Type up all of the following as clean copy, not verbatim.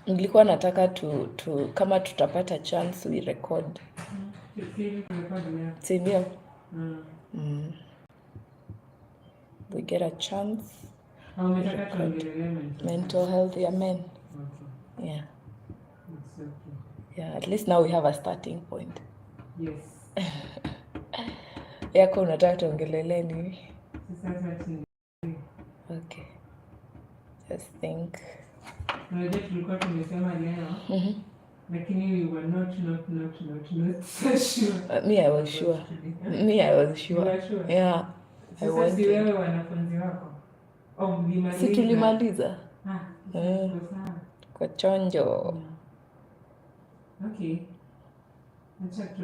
Nilikuwa nataka kama tutapata chance we record. Si ndio? We get a chance. Mental health ya men. Okay. Yeah. It's okay. Yeah, at least now we have a starting point. Yes. Yako unataka tuongelele nini? Okay. Just think. Unajua tulikuwa tumesema leo. Lakini we were not so sure. Me, I was sure. Me, I was sure. You were sure? Yeah. Sasa si wewe wanafunzi wako? Si tulimaliza. Kwa chonjo. Okay. Acha tu.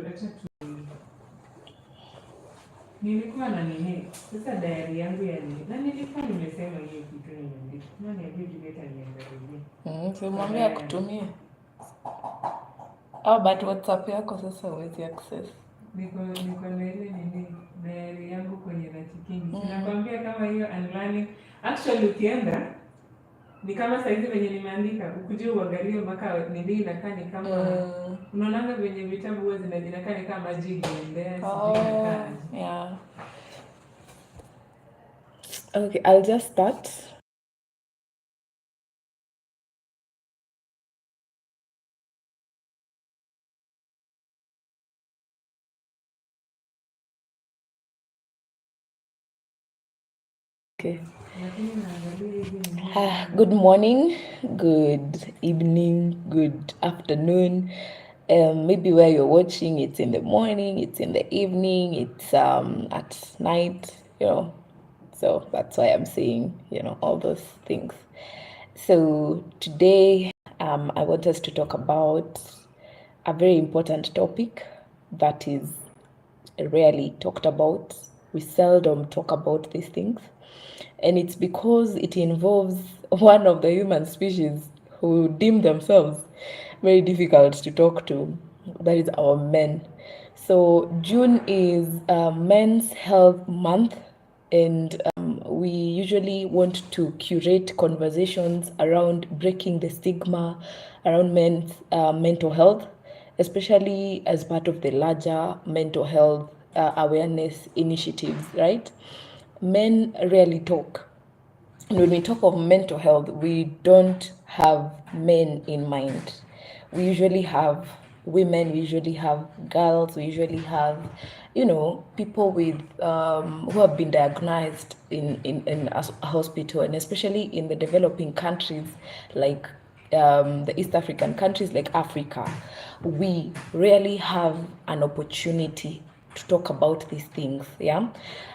Nilikuwa na nini? Sasa diary yangu ya nini? Na nilikuwa nimesema hiyo kitu nimeandika. Nani ajui tuleta niangalie. Simwambia kutumia. But WhatsApp yako sasa huwezi access. Niko na ile nini diary yangu kwenye Ratikingi. Nakwambia kama hiyo unlearning. Actually ukienda ni kama saizi venye nimeandika ukuje uangalie mpaka nini inakaa ni kama unaonanga venye vitabu huwa zinakaa ni kama jigi endea yeah. Okay, I'll just start. Okay. Good morning, good evening, good afternoon. Maybe where you're watching, it's in the morning, it's in the evening, it's at night, So that's why I'm saying, all those things. So today, I want us to talk about a very important topic that is rarely talked about. We seldom talk about these things. And it's because it involves one of the human species who deem themselves very difficult to talk to. That is our men. So June is Men's Health Month, and we usually want to curate conversations around breaking the stigma around men's mental health, especially as part of the larger mental health awareness initiatives, right? Men rarely talk. And when we talk of mental health, we don't have men in mind. We usually have women, we usually have girls, we usually have, people with who have been diagnosed in a hospital, and especially in the developing countries like the East African countries like Africa, we rarely have an opportunity to talk about these things,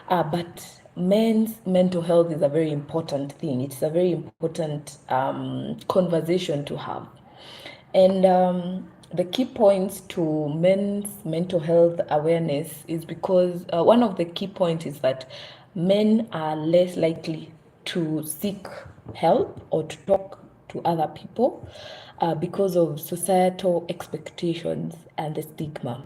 but men's mental health is a very important thing. It's a very important conversation to have. And the key points to men's mental health awareness is because one of the key points is that men are less likely to seek help or to talk to other people because of societal expectations and the stigma.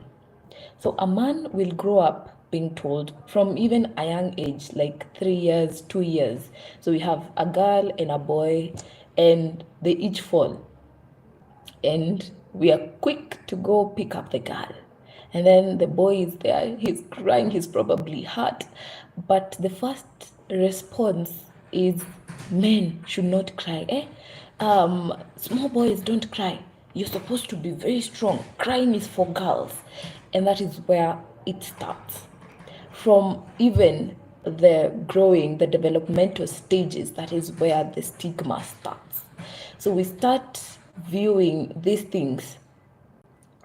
So a man will grow up being told from even a young age, like 3 years, 2 years. So we have a girl and a boy, and they each fall. And we are quick to go pick up the girl. And then the boy is there, he's crying, he's probably hurt. But the first response is, men should not cry. Small boys don't cry. You're supposed to be very strong. Crying is for girls. And that is where it starts. From even the developmental stages, that is where the stigma starts. So we start viewing these things,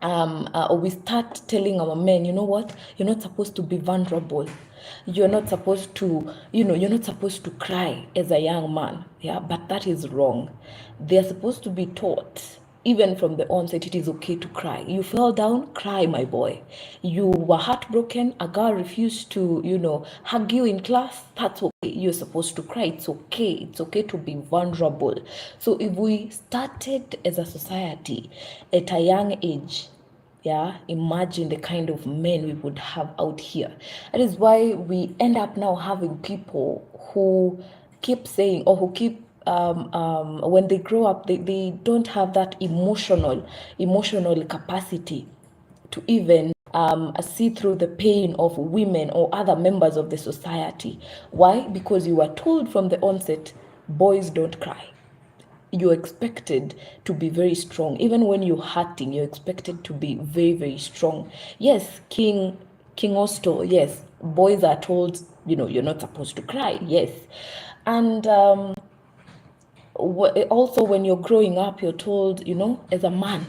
or we start telling our men, you know what, you're not supposed to be vulnerable. You're not supposed to, you're not supposed to cry as a young man. Yeah, but that is wrong. They're supposed to be taught, even from the onset, it is okay to cry. You fell down, cry, my boy. You were heartbroken, a girl refused to, hug you in class, that's okay. You're supposed to cry. It's okay. It's okay to be vulnerable. So if we started as a society at a young age, imagine the kind of men we would have out here. That is why we end up now having people who keep saying, or who keep when they grow up, they don't have that emotional capacity to even see through the pain of women or other members of the society. Why? Because you were told from the onset, boys don't cry. You're expected to be very strong. Even when you're hurting, you're expected to be very, very strong. Yes, King Osto, yes, boys are told, you're not supposed to cry. Yes. And also when you're growing up, you're told, as a man,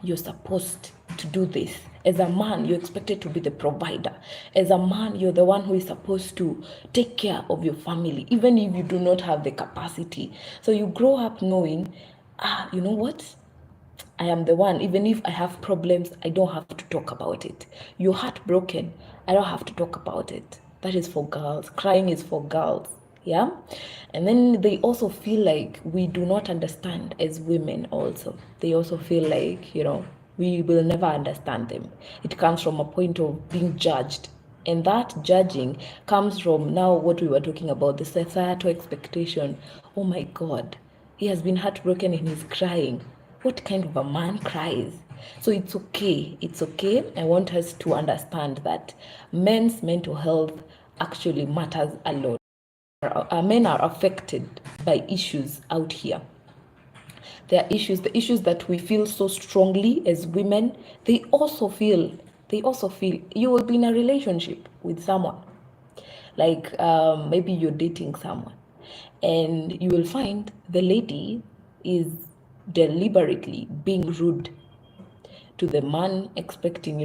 you're supposed to do this. As a man, you're expected to be the provider. As a man, you're the one who is supposed to take care of your family, even if you do not have the capacity. So you grow up knowing, you know what? I am the one. Even if I have problems, I don't have to talk about it. You're heartbroken, I don't have to talk about it. That is for girls. Crying is for girls. Yeah. And then they also feel like we do not understand as women, also. They also feel like, we will never understand them. It comes from a point of being judged. And that judging comes from now what we were talking about, the societal expectation. Oh my God, he has been heartbroken and he's crying. What kind of a man cries? So it's okay. It's okay. I want us to understand that men's mental health actually matters a lot. Men are affected by issues out here. There are issues, the issues that we feel so strongly as women, they also feel you will be in a relationship with someone. Like maybe you're dating someone and you will find the lady is deliberately being rude to the man, expecting,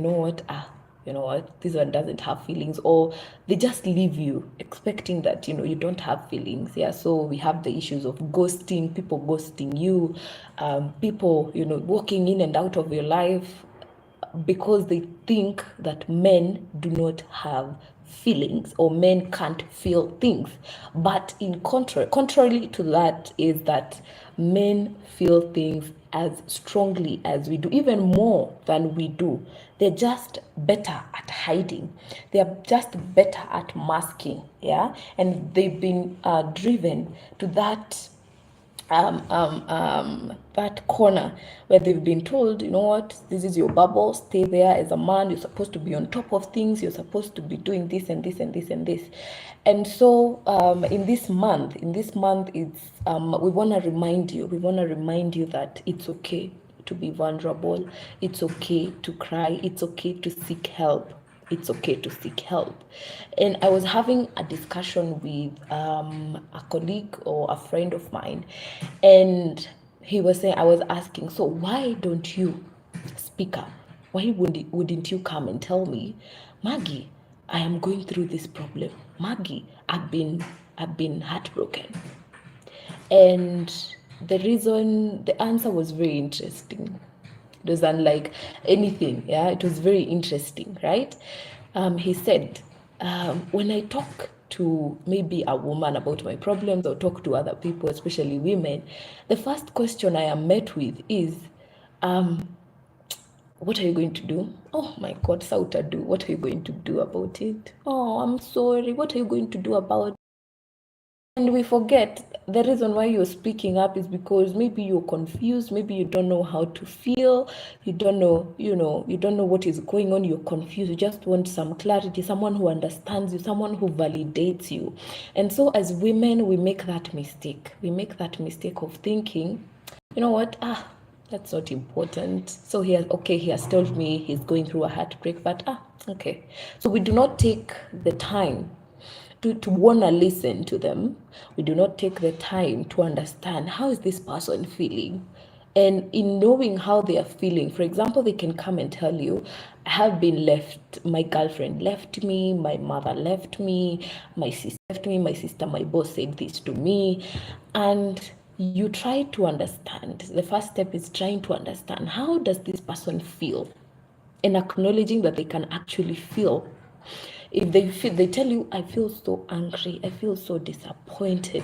this one doesn't have feelings, or they just leave you expecting that, you don't have feelings. Yeah. So we have the issues of ghosting, people ghosting you, people, walking in and out of your life because they think that men do not have feelings or men can't feel things. But in contrary to that is that men feel things as strongly as we do, even more than we do. They're just better at hiding. They're just better at masking. Yeah. And they've been driven to that corner where they've been told, you know what, this is your bubble, stay there. As a man, you're supposed to be on top of things, you're supposed to be doing this and this and this and this. And so in this month it's we want to remind you that it's okay to be vulnerable, it's okay to cry, it's okay to seek help. It's okay to seek help. And I was having a discussion with a colleague or a friend of mine, and he was saying, I was asking, so why don't you speak up? Why wouldn't you come and tell me, Maggie, I am going through this problem. Maggie, I've been heartbroken. And the answer was very interesting. It was unlike anything. Yeah, it was very interesting, right? He said, when I talk to maybe a woman about my problems or talk to other people, especially women, the first question I am met with is, what are you going to do? Oh my God, Sauta, do. What are you going to do about it? Oh, I'm sorry. What are you going to do about it? And we forget the reason why you're speaking up is because maybe you're confused, maybe you don't know how to feel, you don't know, you don't know what is going on, you're confused, you just want some clarity, someone who understands you, someone who validates you. And so as women, we make that mistake. We make that mistake of thinking, you know what, that's not important. So he has told me he's going through a heartbreak, but okay. So we do not take the time to want to listen to them. We do not take the time to understand how is this person feeling. And in knowing how they are feeling, for example, they can come and tell you, I have been left, my girlfriend left me, my mother left me, my sister left me, my boss said this to me. And you try to understand. The first step is trying to understand, how does this person feel? And acknowledging that they can actually feel. If they tell you, I feel so angry, I feel so disappointed.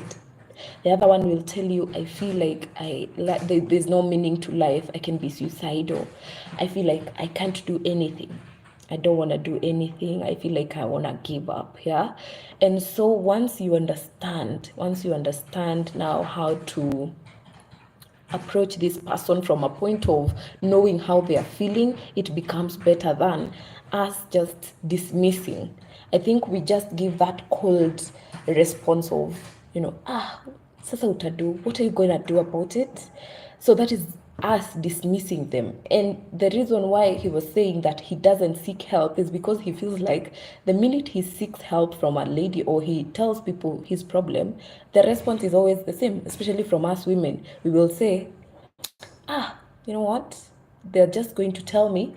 The other one will tell you, I feel like there's no meaning to life, I can be suicidal, I feel like I can't do anything. I don't want to do anything. I feel like I want to give up. Yeah. And so once you understand now how to approach this person from a point of knowing how they are feeling, it becomes better than us just dismissing. I think we just give that cold response of, sasa utadu, what are you going to do about it? So that is us dismissing them. And the reason why he was saying that he doesn't seek help is because he feels like the minute he seeks help from a lady or he tells people his problem, the response is always the same, especially from us women. We will say, you know what? They're just going to tell me,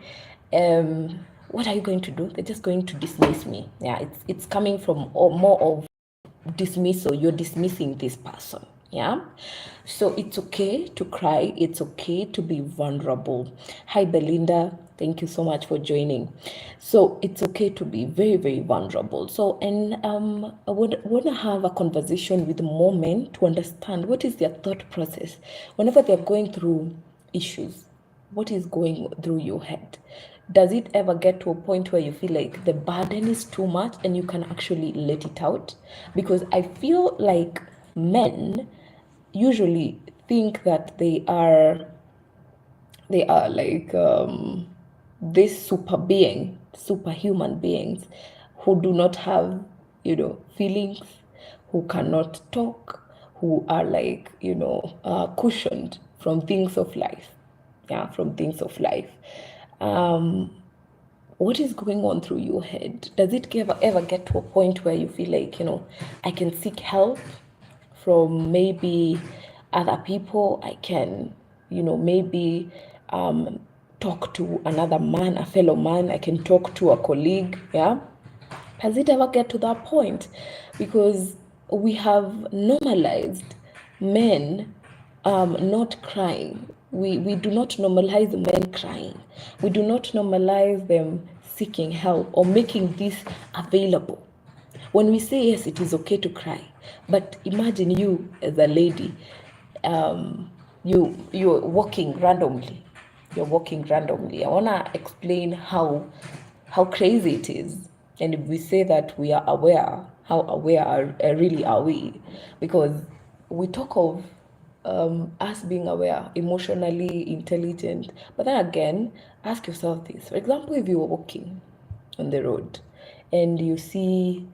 what are you going to do? They're just going to dismiss me. Yeah, it's coming from more of dismissal. You're dismissing this person. Yeah. So it's okay to cry. It's okay to be vulnerable. Hi, Belinda. Thank you so much for joining. So it's okay to be very, very vulnerable. So, and I would want to have a conversation with more men to understand what is their thought process whenever they're going through issues. What is going through your head? Does it ever get to a point where you feel like the burden is too much and you can actually let it out? Because I feel like men usually think that they are like this superhuman beings who do not have, feelings, who cannot talk, who are like, cushioned from things of life. Yeah, from things of life. What is going on through your head? Does it ever get to a point where you feel like, I can seek help from maybe other people? I can, maybe talk to another man, a fellow man. I can talk to a colleague. Yeah. Does it ever get to that point? Because we have normalized men not crying. We do not normalize men crying. We do not normalize them seeking help or making this available. When we say yes, it is okay to cry, but imagine you as a lady, you're walking randomly. You're walking randomly. I wanna explain how crazy it is, and if we say that we are aware, how aware really are we? Because we talk of us being aware, emotionally intelligent, but then again, ask yourself this. For example, if you were walking on the road and you see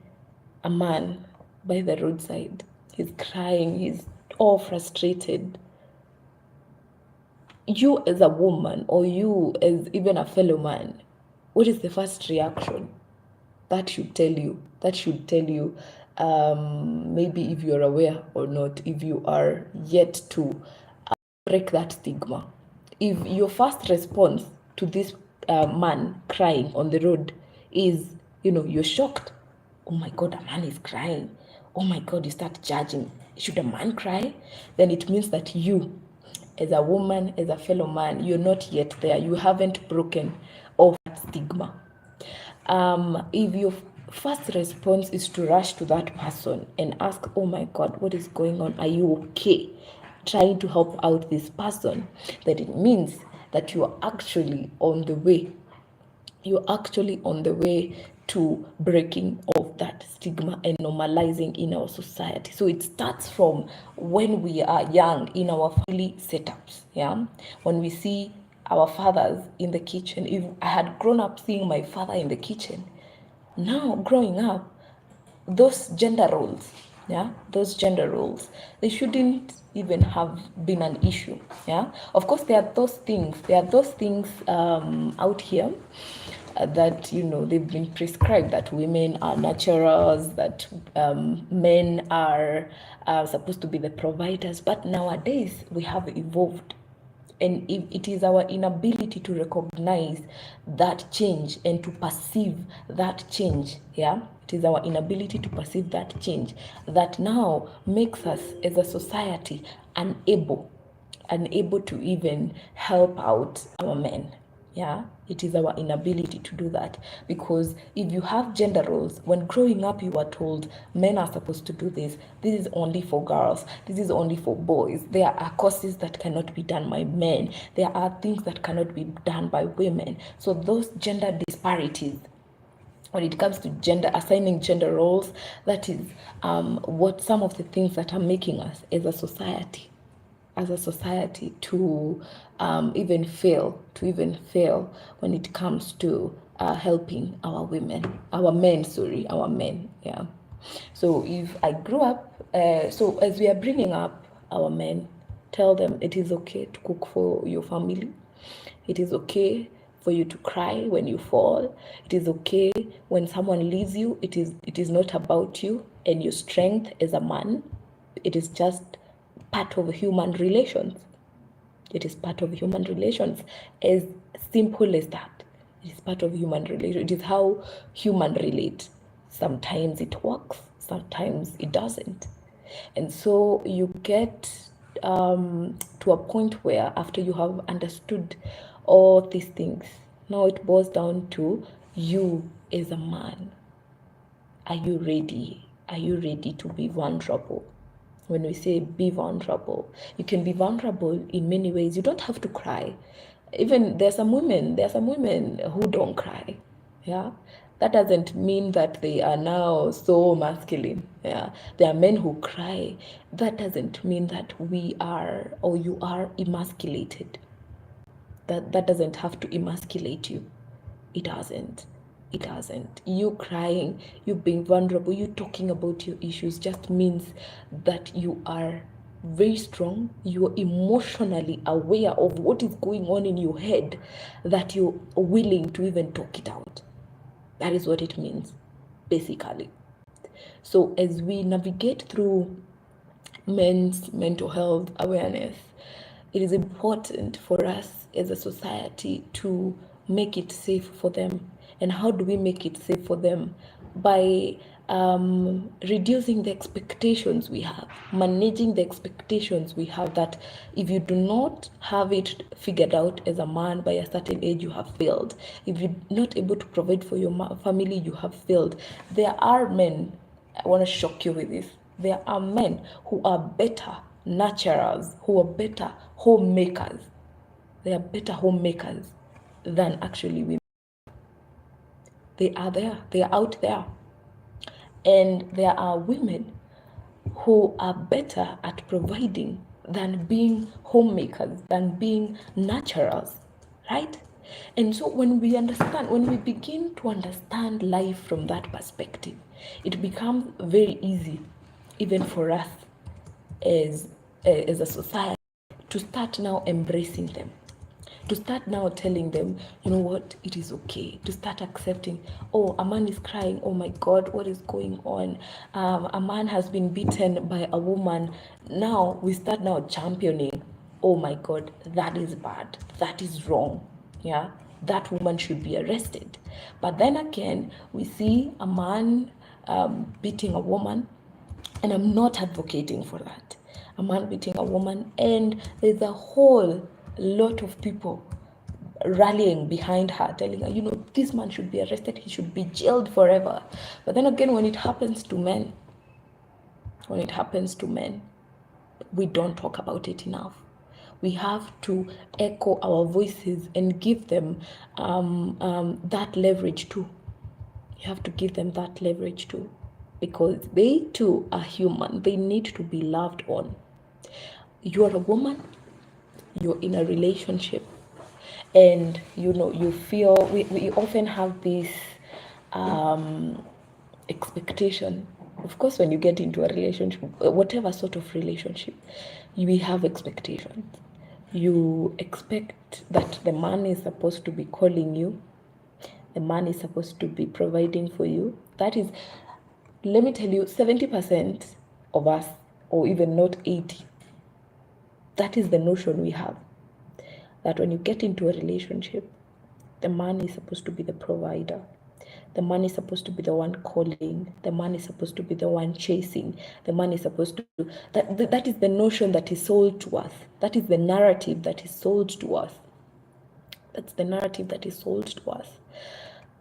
a man by the roadside, he's crying, he's all frustrated. You as a woman, or you as even a fellow man, what is the first reaction? That should tell you maybe if you're aware or not, if you are yet to break that stigma. If your first response to this man crying on the road is, you're shocked. Oh my God, a man is crying. Oh my God, you start judging. Should a man cry? Then it means that you, as a woman, as a fellow man, you're not yet there. You haven't broken off that stigma. If your first response is to rush to that person and ask, oh my God, what is going on? Are you okay? Trying to help out this person, that it means that you are actually on the way. You're actually on the way to breaking off that stigma and normalizing in our society. So it starts from when we are young in our family setups. Yeah, when we see our fathers in the kitchen. If I had grown up seeing my father in the kitchen, now growing up, those gender roles, they shouldn't even have been an issue. Yeah, of course there are those things out here that they've been prescribed, that women are naturals, that men are supposed to be the providers. But nowadays we have evolved, and it is our inability to recognize that change and to perceive that change. Yeah, it is our inability to perceive that change that now makes us as a society unable to even help out our men. Yeah, it is our inability to do that. Because if you have gender roles, when growing up you are told men are supposed to do this is only for girls, this is only for boys, there are courses that cannot be done by men, there are things that cannot be done by women. So those gender disparities, when it comes to gender, assigning gender roles, that is what some of the things that are making us as a society to even fail when it comes to helping our women, our men, yeah. So if I grew up, so as we are bringing up our men, tell them it is okay to cook for your family. It is okay for you to cry when you fall. It is okay when someone leaves you. It is not about you and your strength as a man. It is just part of human relations. It is part of human relations. As simple as that. It is part of human relations. It is how human relate. Sometimes it works, sometimes it doesn't. And so you get to a point where after you have understood all these things, now it boils down to you as a man. Are you ready? Are you ready to be vulnerable? When we say be vulnerable, you can be vulnerable in many ways. You don't have to cry. Even there are some women who don't cry. Yeah. That doesn't mean that they are now so masculine. Yeah. There are men who cry. That doesn't mean that we are or you are emasculated. That doesn't have to emasculate you. It doesn't. It doesn't. You crying, you being vulnerable, you talking about your issues just means that you are very strong. You are emotionally aware of what is going on in your head, that you're willing to even talk it out. That is what it means, basically. So as we navigate through men's mental health awareness, it is important for us as a society to make it safe for them. And how do we make it safe for them? By reducing the expectations we have, managing the expectations we have, that if you do not have it figured out as a man by a certain age, you have failed. If you're not able to provide for your family, you have failed. There are men, I want to shock you with this. There are men who are better nurturers, who are better homemakers. They are better homemakers than actually women. They are there, they are out there. And there are women who are better at providing than being homemakers, than being nurturers, right? And so when we begin to understand life from that perspective, it becomes very easy, even for us as a society, to start now embracing them, to start now telling them, you know what, it is okay, to start accepting, oh, a man is crying, oh my God, what is going on? A man has been beaten by a woman. Now we start now championing, oh my God, that is bad, that is wrong, yeah, that woman should be arrested. But then again, we see a man beating a woman, and I'm not advocating for that. A man beating a woman, and there's a whole lot of people rallying behind her, telling her, you know, this man should be arrested, he should be jailed forever. But then again, when it happens to men, we don't talk about it enough. We have to echo our voices and give them that leverage too. You have to give them that leverage too, because they too are human. They need to be loved on. You're a woman, you're in a relationship, and you know, you feel, we often have this expectation. Of course, when you get into a relationship, whatever sort of relationship, we have expectations. You expect that the man is supposed to be calling you, the man is supposed to be providing for you. That is, let me tell you, 70% of us, or even not 80, that is the notion we have. That when you get into a relationship, the man is supposed to be the provider. The man is supposed to be the one calling. The man is supposed to be the one chasing. The man is supposed to, that is the notion that is sold to us. That is the narrative that is sold to us. That's the narrative that is sold to us.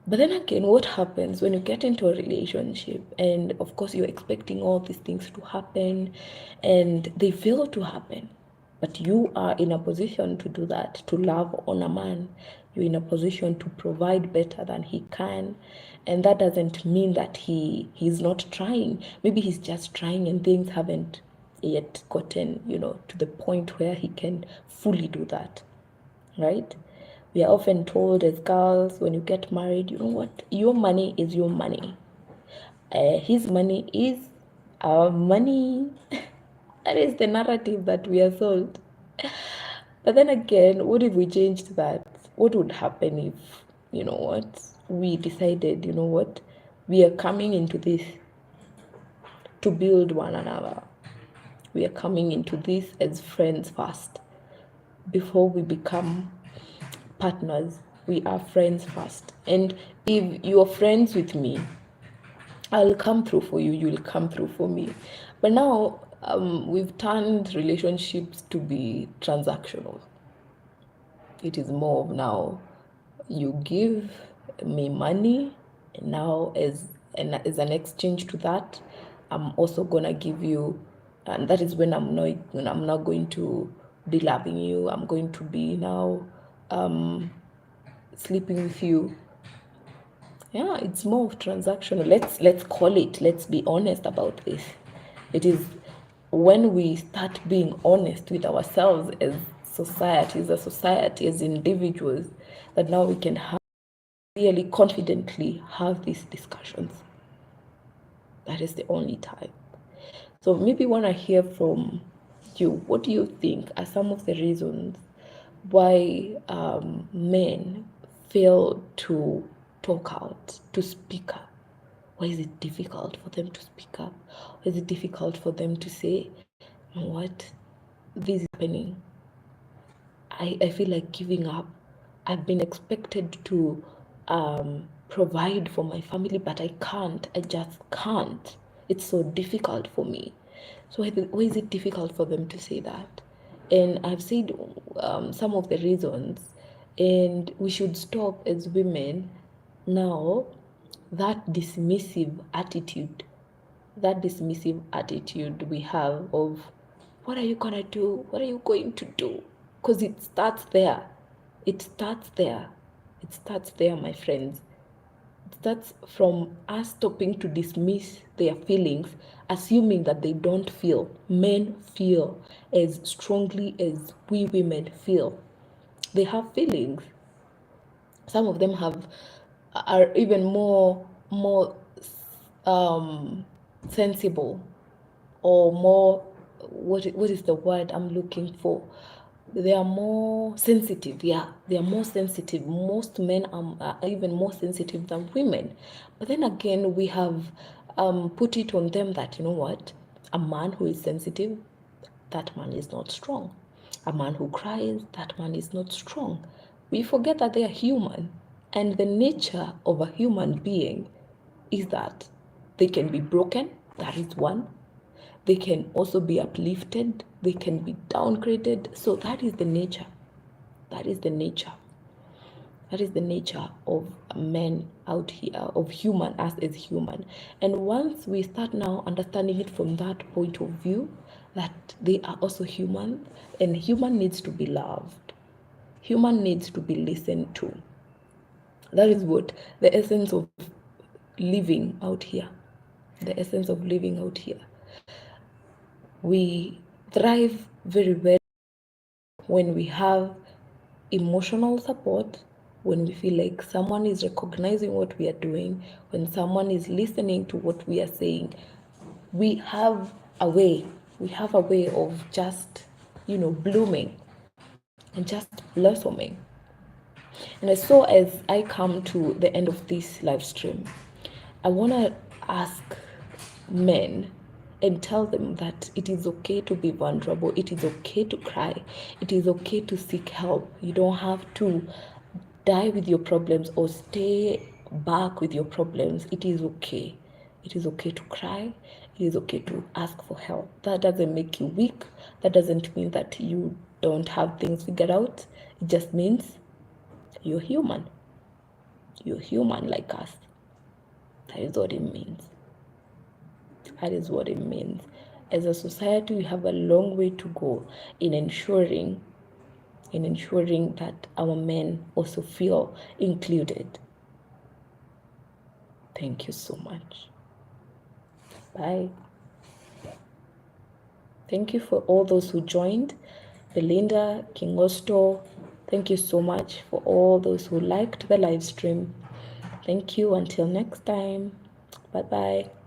But then again, what happens when you get into a relationship and of course you're expecting all these things to happen and they fail to happen? But you are in a position to do that, to love on a man. You're in a position to provide better than he can. And that doesn't mean that he's not trying. Maybe he's just trying and things haven't yet gotten, to the point where he can fully do that. Right? We are often told as girls, when you get married, you know what? Your money is your money. His money is our money. That is the narrative that we are sold. But then again, what if we changed that? What would happen if, we decided, we are coming into this to build one another. We are coming into this as friends first. Before we become partners, we are friends first. And if you're friends with me, I'll come through for you, you'll come through for me. But now we've turned relationships to be transactional. It is more of now you give me money, and now as an exchange to that, I'm also gonna give you, and that is when I'm not going to be loving you. I'm going to be now sleeping with you. Yeah, it's more of transactional. Let's call it. Let's be honest about this. It is when we start being honest with ourselves as society, as individuals, that now we can really confidently have these discussions. That is the only time. So maybe want to hear from you. What do you think are some of the reasons why men fail to talk out, to speak up? Why is it difficult for them to speak up? Why is it difficult for them to say, you know what, this is happening? I feel like giving up. I've been expected to provide for my family, but I can't. I just can't. It's so difficult for me. So why is it difficult for them to say that? And I've said some of the reasons, and we should stop as women now that dismissive attitude we have of, what are you gonna do? What are you going to do? Because it starts there. It starts there. It starts there, my friends. It starts from us stopping to dismiss their feelings, assuming that they don't feel. Men feel as strongly as we women feel. They have feelings. Some of them are even more sensible, or more, what is the word I'm looking for? They are more sensitive. Yeah, they are more sensitive. Most men are even more sensitive than women. But then again, we have put it on them that, you know what, a man who is sensitive, that man is not strong. A man who cries, that man is not strong. We forget that they are human. And the nature of a human being is that they can be broken, that is one. They can also be uplifted, they can be downgraded. So that is the nature. That is the nature. That is the nature of men out here, of human, us as human. And once we start now understanding it from that point of view, that they are also human, and human needs to be loved. Human needs to be listened to. That is what the essence of living out here. The essence of living out here. We thrive very well when we have emotional support, when we feel like someone is recognizing what we are doing, when someone is listening to what we are saying. We have a way of just, blooming and just blossoming. And so as I come to the end of this live stream, I want to ask men and tell them that it is okay to be vulnerable. It is okay to cry. It is okay to seek help. You don't have to die with your problems or stay back with your problems. It is okay. It is okay to cry. It is okay to ask for help. That doesn't make you weak. That doesn't mean that you don't have things figured out. It just means You're human. You're human like us. That is what it means. That is what it means. As a society, we have a long way to go in ensuring that our men also feel included. Thank you so much. Bye. Thank you for all those who joined. Belinda, King Osto, thank you so much for all those who liked the live stream. Thank you. Until next time. Bye bye.